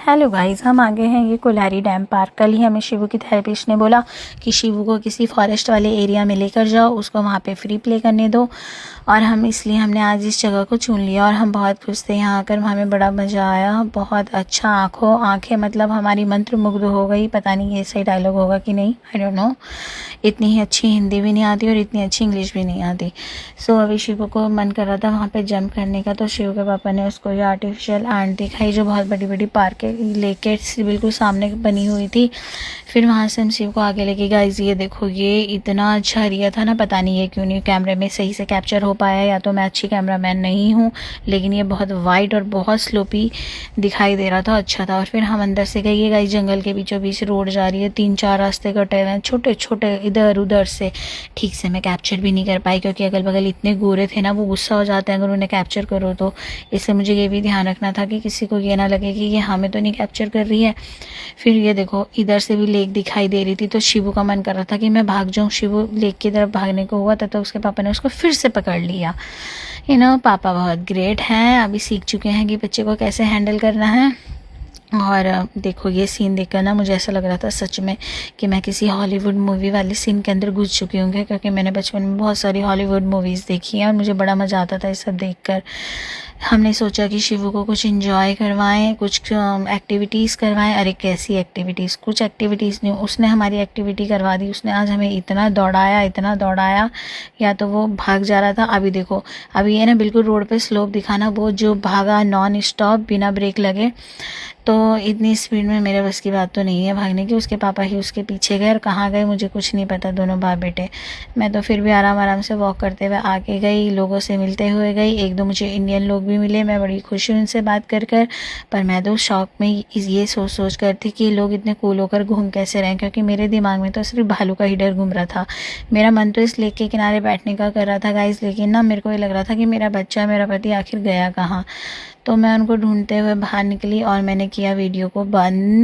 Hello guys, हम आ गए हैं ये कोलारी डैम पार्क। कल ही हमें शिवू की थेरेपिस्ट ने बोला कि शिवू को किसी फॉरेस्ट वाले एरिया में लेकर जाओ, उसको वहाँ पे फ्री प्ले करने दो। और हमने आज इस जगह को चुन लिया और हम बहुत खुश थे यहाँ आकर। हमें बड़ा मज़ा आया, बहुत अच्छा। आंखें मतलब हमारी मंत्रमुग्ध हो गई। पता नहीं ये सही डायलॉग होगा कि नहीं, आई डोंट नो। इतनी ही अच्छी हिंदी भी नहीं आती और इतनी अच्छी इंग्लिश भी नहीं आती। सो अभी शिवू को मन कर रहा था वहाँ पे जंप करने का, तो शिवू के पापा ने उसको ये आर्टिफिशियल एंट दिखाई जो बहुत बड़ी बड़ी पार्क लेके बिल्कुल सामने बनी हुई थी। फिर वहाँ से हम शिव को आगे लेके गाइस ये देखो, ये इतना अच्छा एरिया था ना, पता नहीं ये क्यों नहीं कैमरे में सही से कैप्चर हो पाया, या तो मैं अच्छी कैमरामैन नहीं हूँ, लेकिन ये बहुत वाइड और बहुत स्लोपी दिखाई दे रहा था, अच्छा था। और फिर हम अंदर से गए। ये गाइस जंगल के बीचों बीच रोड जा रही है, 3-4 रास्ते कटे हुए हैं छोटे छोटे इधर उधर से। ठीक से मैं कैप्चर भी नहीं कर पाई क्योंकि अगल बगल इतने गोरे थे ना, वो गुस्सा हो जाते हैं अगर उन्हें कैप्चर करो तो। इसलिए मुझे ये भी ध्यान रखना था कि किसी को ये ना लगे कि ये हमें तो नहीं कैप्चर कर रही है। फिर ये देखो इधर से भी लेक दिखाई दे रही थी, तो शिवू का मन कर रहा था कि मैं भाग जाऊँ। शिवू लेक की तरफ भागने को हुआ तो उसके पापा ने उसको फिर से पकड़ लिया। पापा बहुत ग्रेट हैं, अभी सीख चुके हैं कि बच्चे को कैसे हैंडल करना है। और देखो ये सीन देखकर ना मुझे ऐसा लग रहा था सच में कि मैं किसी हॉलीवुड मूवी वाले सीन के अंदर घुस चुकी हूँ, क्योंकि मैंने बचपन में बहुत सारी हॉलीवुड मूवीज़ देखी हैं और मुझे बड़ा मज़ा आता था ये सब देखकर। हमने सोचा कि शिवू को कुछ एंजॉय करवाएं, कुछ एक्टिविटीज़ करवाएं। अरे कैसी एक्टिविटीज़, कुछ एक्टिविटीज़ नहीं, उसने हमारी एक्टिविटी करवा दी। उसने आज हमें इतना दौड़ाया, या तो वो भाग जा रहा था। अभी देखो, अभी ये ना बिल्कुल रोड पे स्लोप दिखाना, वो जो भागा नॉन स्टॉप बिना ब्रेक लगे, तो इतनी स्पीड में मेरे बस की बात तो नहीं है भागने की। उसके पापा ही उसके पीछे गए और कहाँ गए मुझे कुछ नहीं पता, दोनों बाप बेटे। मैं तो फिर भी आराम आराम से वॉक करते हुए आगे गई, लोगों से मिलते हुए गई। 1-2 मुझे इंडियन लोग भी मिले, मैं बड़ी खुश हुई उनसे बात कर कर। पर मैं तो शौक में ये सोच कर थी कि लोग इतने कूल होकर घूम कैसे रहे, क्योंकि मेरे दिमाग में तो सिर्फ भालू का ही डर घूम रहा था। मेरा मन तो इस लेक के किनारे बैठने का कर रहा था गाइस, लेकिन ना मेरे को ये लग रहा था कि मेरा बच्चा, मेरा पति आखिर गया कहाँ। तो मैं उनको ढूंढते हुए बाहर निकली और मैंने किया वीडियो को बंद।